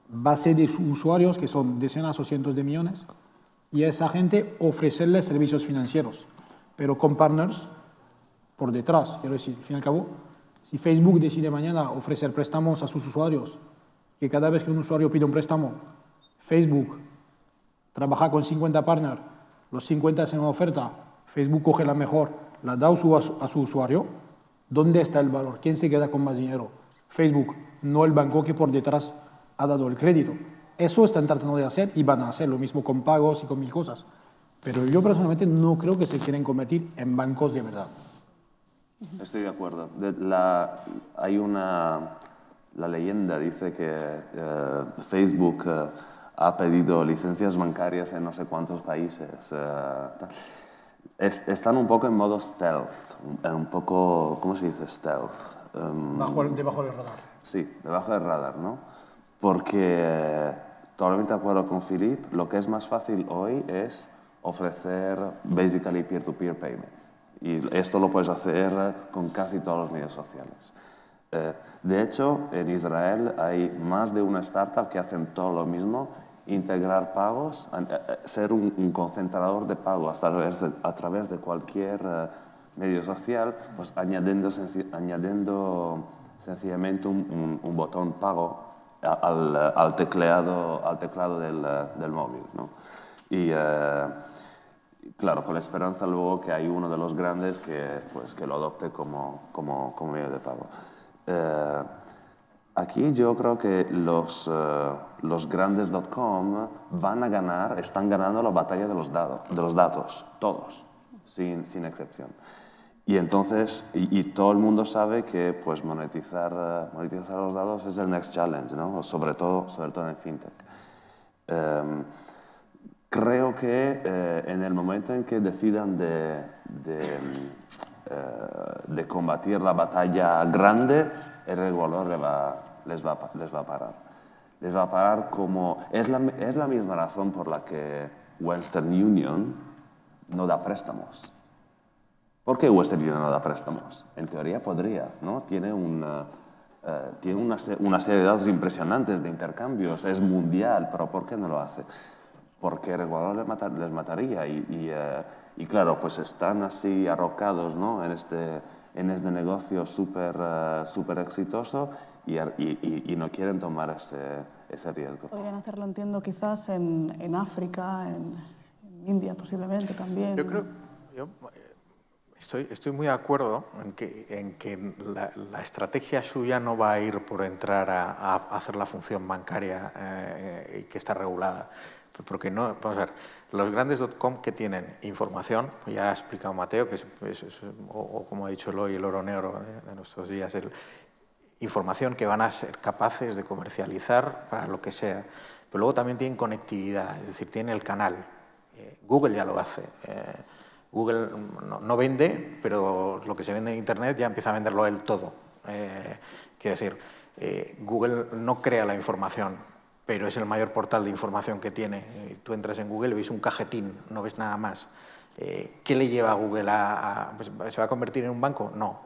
base de usuarios, que son decenas o cientos de millones, y a esa gente ofrecerles servicios financieros, pero con partners por detrás. Quiero decir, al fin y al cabo, si Facebook decide mañana ofrecer préstamos a sus usuarios, que cada vez que un usuario pide un préstamo, Facebook trabaja con 50 partners, los 50 hacen una oferta, Facebook coge la mejor, la da a su usuario, ¿dónde está el valor? ¿Quién se queda con más dinero? Facebook, no el banco que por detrás ha dado el crédito. Eso están tratando de hacer y van a hacer lo mismo con pagos y con mil cosas. Pero yo personalmente no creo que se quieren convertir en bancos de verdad. Estoy de acuerdo. La leyenda dice que Facebook ha pedido licencias bancarias en no sé cuántos países. Están un poco en modo stealth, un poco, ¿cómo se dice stealth? Debajo del radar. Sí, debajo del radar, ¿no? Porque, totalmente de acuerdo con Philippe, lo que es más fácil hoy es ofrecer, basically, peer-to-peer payments. Y esto lo puedes hacer con casi todos los medios sociales. De hecho, en Israel hay más de una startup que hacen todo lo mismo, integrar pagos, ser un concentrador de pagos a través de cualquier medio social, pues añadiendo sencillamente un botón pago al teclado del móvil, ¿no? Y claro, con la esperanza luego que hay uno de los grandes que lo adopte como medio de pago. Aquí yo creo que los grandes .com están ganando la batalla de los datos, todos, sin excepción. Y entonces, y todo el mundo sabe que pues, monetizar los datos es el next challenge, ¿no? Sobre todo en el fintech. Creo que en el momento en que decidan de combatir la batalla grande, el regulador les va a parar. Les va a parar como... Es la misma razón por la que Western Union no da préstamos. ¿Por qué Western Union no da préstamos? En teoría podría, ¿no? Tiene una serie de datos impresionantes de intercambios, es mundial, pero ¿por qué no lo hace? Porque el regulador les mataría y claro, pues están así arrocados, ¿no? en este negocio súper exitoso y no quieren tomar ese riesgo. Podrían hacerlo, entiendo, quizás en África, en India posiblemente también. Yo estoy muy de acuerdo en que la estrategia suya no va a ir por entrar a hacer la función bancaria y que está regulada. Porque no, vamos a ver, los grandes .com que tienen información, ya ha explicado Mateo, que o como ha dicho Eloy, el oro negro de nuestros días, información que van a ser capaces de comercializar para lo que sea. Pero luego también tienen conectividad, es decir, tienen el canal. Google ya lo hace. Google no vende, pero lo que se vende en Internet ya empieza a venderlo él todo. Quiero decir, Google no crea la información, pero es el mayor portal de información que tiene. Tú entras en Google y ves un cajetín, no ves nada más. ¿Qué le lleva a Google ¿Se va a convertir en un banco? No.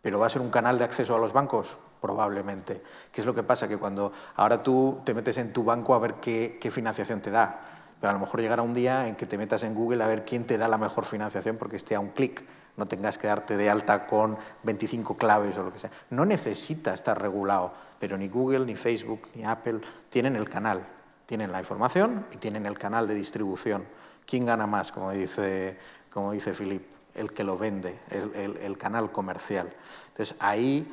¿Pero va a ser un canal de acceso a los bancos? Probablemente. ¿Qué es lo que pasa? Que cuando ahora tú te metes en tu banco a ver qué financiación te da, pero a lo mejor llegará un día en que te metas en Google a ver quién te da la mejor financiación porque esté a un clic, no tengas que darte de alta con 25 claves o lo que sea. No necesita estar regulado, pero ni Google, ni Facebook, ni Apple tienen el canal, tienen la información y tienen el canal de distribución. ¿Quién gana más, como dice Philip? El que lo vende, el canal comercial. Entonces, ahí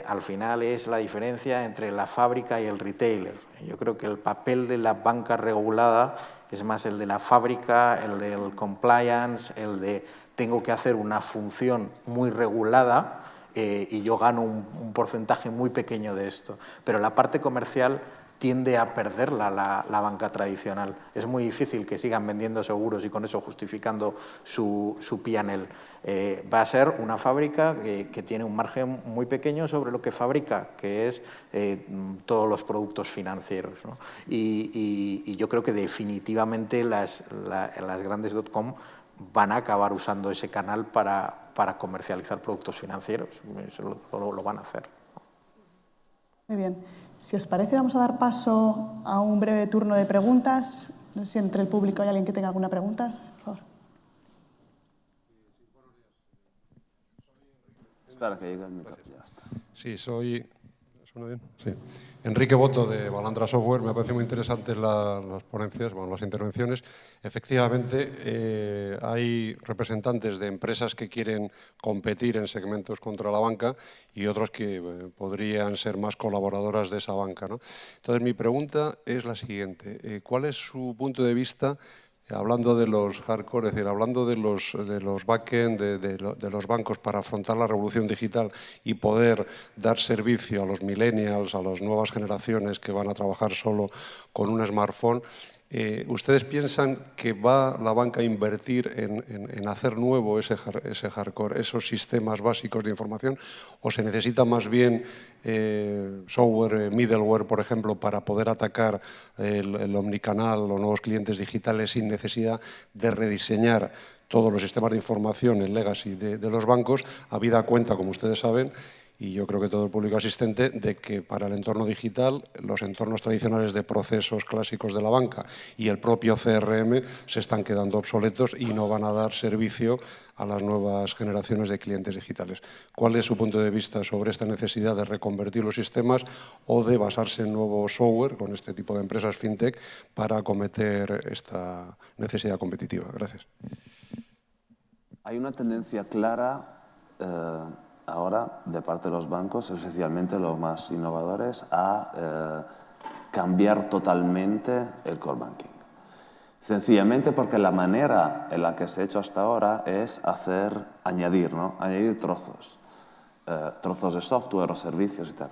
al final es la diferencia entre la fábrica y el retailer. Yo creo que el papel de la banca regulada es más el de la fábrica, el del compliance, el de tengo que hacer una función muy regulada y yo gano un porcentaje muy pequeño de esto. Pero la parte comercial tiende a perderla la banca tradicional. Es muy difícil que sigan vendiendo seguros y con eso justificando su P&L. Va a ser una fábrica que tiene un margen muy pequeño sobre lo que fabrica, que es todos los productos financieros, ¿no? Y yo creo que definitivamente las grandes .com van a acabar usando ese canal para comercializar productos financieros. Eso lo van a hacer. Muy bien. Si os parece, vamos a dar paso a un breve turno de preguntas. No sé si entre el público hay alguien que tenga alguna pregunta. Por favor. Espera que llegue el micrófono. Ya está. Sí, ¿Suena bien? Sí. Enrique Boto, de Balandra Software. Me parecen muy interesantes las ponencias, bueno, las intervenciones. Efectivamente, hay representantes de empresas que quieren competir en segmentos contra la banca y otros que podrían ser más colaboradoras de esa banca, ¿no? Entonces, mi pregunta es la siguiente. ¿Cuál es su punto de vista, hablando de los hardcore, es decir, hablando de los backend, de los bancos para afrontar la revolución digital y poder dar servicio a los millennials, a las nuevas generaciones que van a trabajar solo con un smartphone? ¿Ustedes piensan que va la banca a invertir en hacer nuevo ese hardcore, esos sistemas básicos de información, o se necesita más bien software, middleware, por ejemplo, para poder atacar el omnicanal o nuevos clientes digitales sin necesidad de rediseñar todos los sistemas de información, el legacy de los bancos, habida cuenta, como ustedes saben, y yo creo que todo el público asistente, de que para el entorno digital los entornos tradicionales de procesos clásicos de la banca y el propio CRM se están quedando obsoletos y no van a dar servicio a las nuevas generaciones de clientes digitales? ¿Cuál es su punto de vista sobre esta necesidad de reconvertir los sistemas o de basarse en nuevo software con este tipo de empresas fintech para acometer esta necesidad competitiva? Gracias. Hay una tendencia clara ahora de parte de los bancos, especialmente los más innovadores, a cambiar totalmente el core banking. Sencillamente porque la manera en la que se ha hecho hasta ahora es añadir trozos, trozos de software o servicios y tal.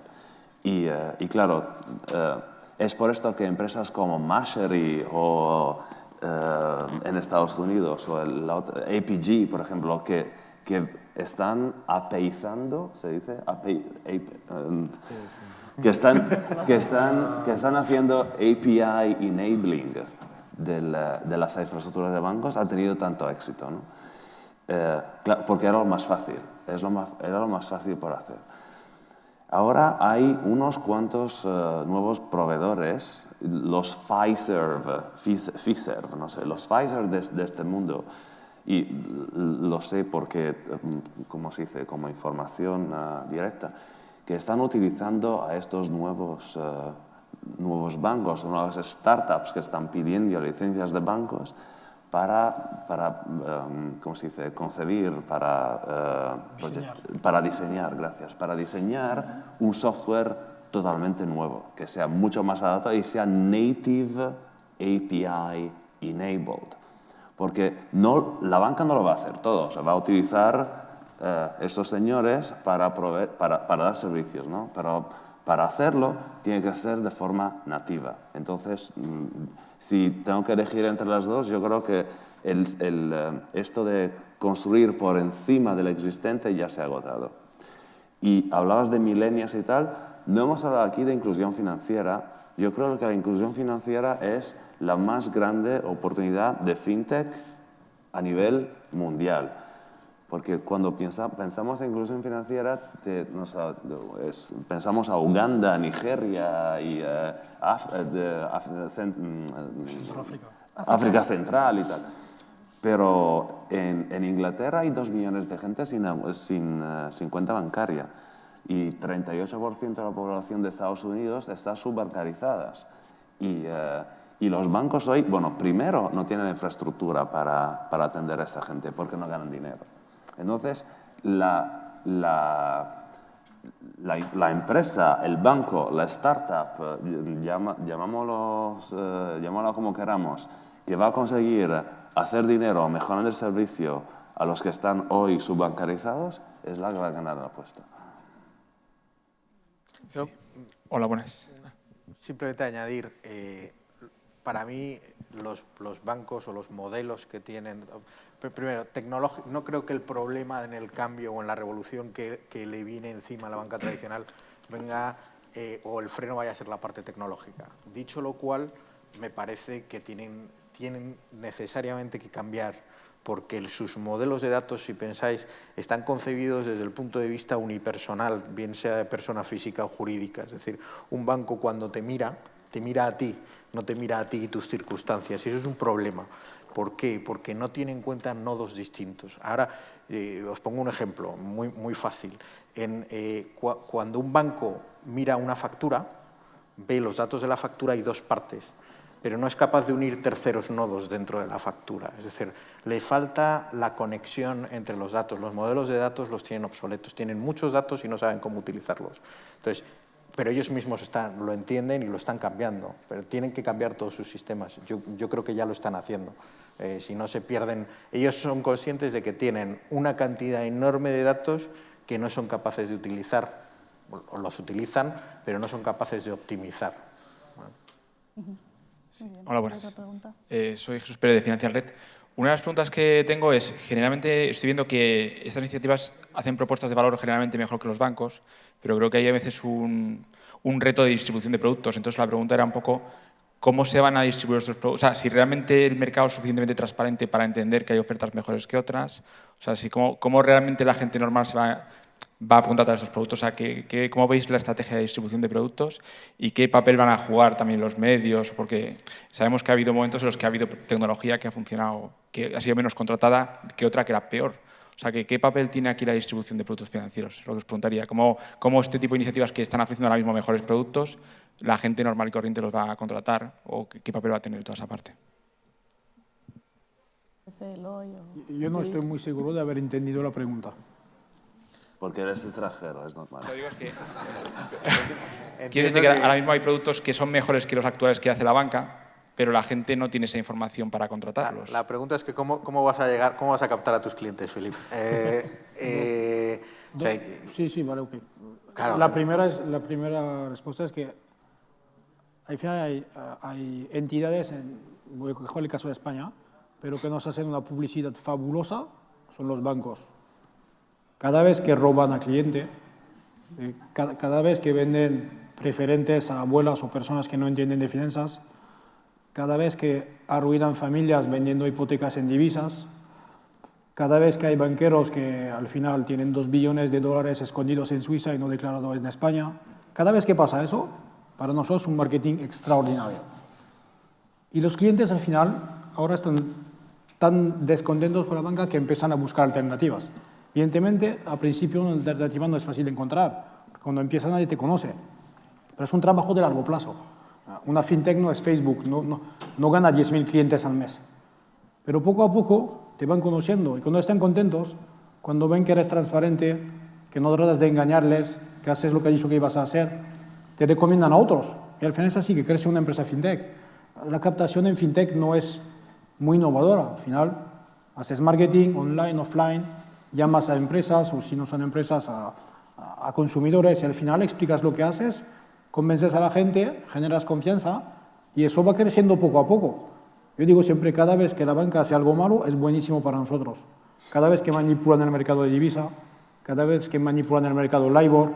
Y claro, es por esto que empresas como Mashery o en Estados Unidos o el APG, por ejemplo, que están APIizando, ¿se dice? Que están haciendo API enabling de las infraestructuras de bancos, han tenido tanto éxito, ¿no? Porque era lo más fácil, era lo más fácil por hacer. Ahora hay unos cuantos nuevos proveedores, los Fiserv, no sé, los Fiserv de este mundo, y lo sé porque, como se dice, como información directa, que están utilizando a estos nuevos bancos, nuevas startups que están pidiendo licencias de bancos para ¿cómo se dice?, concebir, para diseñar un software totalmente nuevo, que sea mucho más adaptado y sea native API enabled. Porque la banca no lo va a hacer todo, se va a utilizar estos señores para dar servicios, ¿no? Pero para hacerlo tiene que ser de forma nativa. Entonces, si tengo que elegir entre las dos, yo creo que esto de construir por encima del existente ya se ha agotado. Y hablabas de millennials y tal, no hemos hablado aquí de inclusión financiera. Yo creo que la inclusión financiera es la más grande oportunidad de fintech a nivel mundial. Porque cuando pensamos en inclusión financiera, pensamos a Uganda, Nigeria y África Central y tal. Pero en Inglaterra hay 2 millones de gente sin cuenta bancaria y 38% de la población de Estados Unidos está subbancarizada. Y los bancos hoy, bueno, primero no tienen infraestructura para atender a esa gente porque no ganan dinero. Entonces, la empresa, el banco, la startup, llamámoslo como queramos, que va a conseguir hacer dinero mejorando el servicio a los que están hoy subbancarizados, es la que va a ganar la apuesta. Hola, buenas. Simplemente añadir, para mí los bancos o los modelos que tienen, primero, no creo que el problema en el cambio o en la revolución que le viene encima a la banca tradicional venga o el freno vaya a ser la parte tecnológica. Dicho lo cual, me parece que tienen necesariamente que cambiar, porque sus modelos de datos, si pensáis, están concebidos desde el punto de vista unipersonal, bien sea de persona física o jurídica. Es decir, un banco cuando te mira a ti, no te mira a ti y tus circunstancias, y eso es un problema. ¿Por qué? Porque no tiene en cuenta nodos distintos. Ahora, os pongo un ejemplo muy fácil. Cuando un banco mira una factura, ve los datos de la factura y 2 partes, pero no es capaz de unir terceros nodos dentro de la factura. Es decir, le falta la conexión entre los datos. Los modelos de datos los tienen obsoletos, tienen muchos datos y no saben cómo utilizarlos. Entonces, pero ellos mismos lo entienden y lo están cambiando, pero tienen que cambiar todos sus sistemas. Yo creo que ya lo están haciendo. Si no se pierden, ellos son conscientes de que tienen una cantidad enorme de datos que no son capaces de utilizar, o los utilizan, pero no son capaces de optimizar. Sí. Hola, buenas. Soy Jesús Pérez de Financial Red. Una de las preguntas que tengo es, generalmente estoy viendo que estas iniciativas hacen propuestas de valor generalmente mejor que los bancos, pero creo que hay a veces un reto de distribución de productos. Entonces la pregunta era un poco cómo se van a distribuir estos productos. O sea, si realmente el mercado es suficientemente transparente para entender que hay ofertas mejores que otras. O sea, si cómo realmente la gente normal se va a contratar estos productos. O sea, ¿cómo veis la estrategia de distribución de productos y qué papel van a jugar también los medios? Porque sabemos que ha habido momentos en los que ha habido tecnología que ha funcionado, que ha sido menos contratada que otra que era peor. O sea, ¿qué papel tiene aquí la distribución de productos financieros? Lo que os preguntaría. ¿Cómo este tipo de iniciativas que están ofreciendo ahora mismo mejores productos, la gente normal y corriente los va a contratar? ¿O qué papel va a tener toda esa parte? Yo no estoy muy seguro de haber entendido la pregunta. Porque eres extranjero, es normal. Lo digo es que quiero decir que ahora mismo hay productos que son mejores que los actuales que hace la banca, pero la gente no tiene esa información para contratarlos. La pregunta es que ¿cómo vas a captar a tus clientes, Felip? Sí, vale, ok. Claro. La primera respuesta es que al final hay entidades, voy a coger el caso de España, pero que nos hacen una publicidad fabulosa, son los bancos. Cada vez que roban al cliente, cada vez que venden preferentes a abuelas o personas que no entienden de finanzas, cada vez que arruinan familias vendiendo hipotecas en divisas, cada vez que hay banqueros que al final tienen 2 billones de dólares escondidos en Suiza y no declarados en España, cada vez que pasa eso, para nosotros es un marketing extraordinario. Y los clientes al final ahora están tan descontentos con la banca que empiezan a buscar alternativas. Evidentemente, al principio una alternativa no es fácil de encontrar. Cuando empieza nadie te conoce. Pero es un trabajo de largo plazo. Una fintech no es Facebook, no gana 10.000 clientes al mes. Pero poco a poco te van conociendo y cuando están contentos, cuando ven que eres transparente, que no tratas de engañarles, que haces lo que has dicho que ibas a hacer, te recomiendan a otros. Y al final es así que crece una empresa fintech. La captación en fintech no es muy innovadora. Al final haces marketing online, offline, llamas a empresas o si no son empresas a consumidores y al final explicas lo que haces, convences a la gente, generas confianza y eso va creciendo poco a poco. Yo digo siempre, cada vez que la banca hace algo malo es buenísimo para nosotros. Cada vez que manipulan el mercado de divisa, cada vez que manipulan el mercado LIBOR,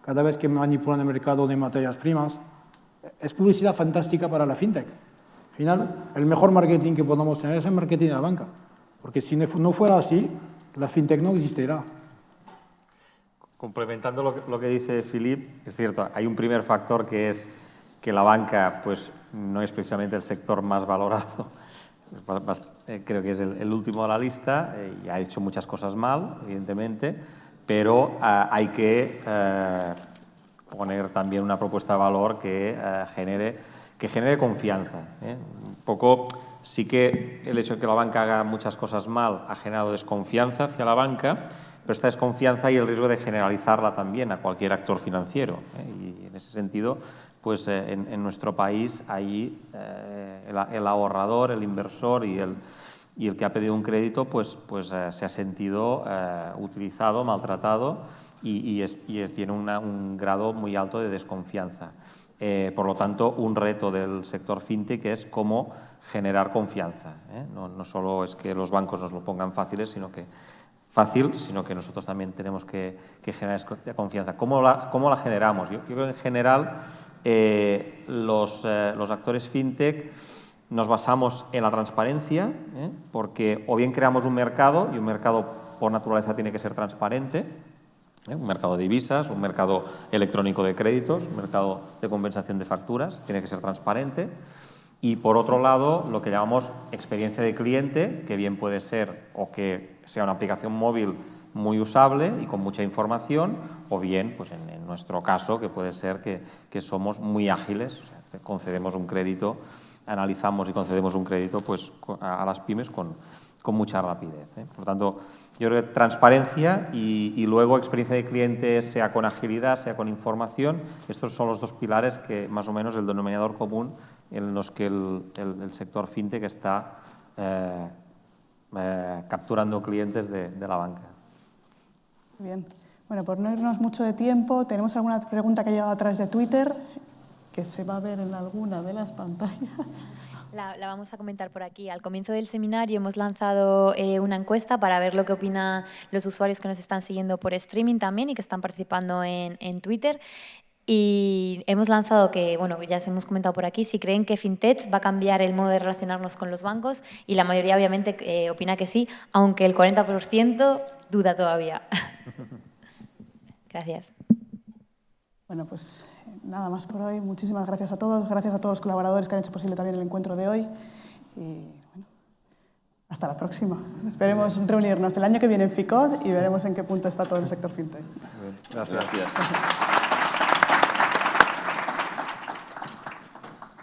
cada vez que manipulan el mercado de materias primas, es publicidad fantástica para la fintech. Al final, el mejor marketing que podemos tener es el marketing de la banca. Porque si no fuera así, la fintech no existirá. Complementando lo que dice Philippe, es cierto, hay un primer factor que es que la banca pues, no es precisamente el sector más valorado. Creo que es el último de la lista y ha hecho muchas cosas mal, evidentemente, pero hay que poner también una propuesta de valor que genere confianza. Un poco, sí que el hecho de que la banca haga muchas cosas mal ha generado desconfianza hacia la banca, pero esta desconfianza hay el riesgo de generalizarla también a cualquier actor financiero. Y en ese sentido, pues en nuestro país ahí el ahorrador, el inversor y el que ha pedido un crédito pues se ha sentido utilizado, maltratado y tiene un grado muy alto de desconfianza. Por lo tanto, un reto del sector fintech es cómo generar confianza. No solo es que los bancos nos lo pongan fácil, sino que nosotros también tenemos que generar confianza. ¿Cómo la generamos? Yo creo que en general los actores fintech nos basamos en la transparencia, porque o bien creamos un mercado, y un mercado por naturaleza tiene que ser transparente, un mercado de divisas, un mercado electrónico de créditos, un mercado de compensación de facturas, tiene que ser transparente. Y por otro lado, lo que llamamos experiencia de cliente, que bien puede ser o que sea una aplicación móvil muy usable y con mucha información, o bien, pues en nuestro caso, que puede ser que somos muy ágiles, o sea, concedemos un crédito, analizamos y concedemos un crédito pues, a las pymes con mucha rapidez. Por tanto, yo creo que transparencia y luego experiencia de cliente, sea con agilidad, sea con información, estos son los dos pilares que más o menos el denominador común en los que el sector fintech está capturando clientes de la banca. Bien. Bueno, por no irnos mucho de tiempo, tenemos alguna pregunta que ha llegado a través de Twitter, que se va a ver en alguna de las pantallas. La vamos a comentar por aquí. Al comienzo del seminario hemos lanzado una encuesta para ver lo que opinan los usuarios que nos están siguiendo por streaming también y que están participando en Twitter. Y hemos lanzado que, bueno, ya se hemos comentado por aquí, si creen que FinTech va a cambiar el modo de relacionarnos con los bancos, y la mayoría obviamente opina que sí, aunque el 40% duda todavía. Gracias. Bueno, pues nada más por hoy. Muchísimas gracias a todos. Gracias a todos los colaboradores que han hecho posible también el encuentro de hoy. Y bueno, hasta la próxima. Esperemos reunirnos el año que viene en FICOD y veremos en qué punto está todo el sector fintech. Gracias.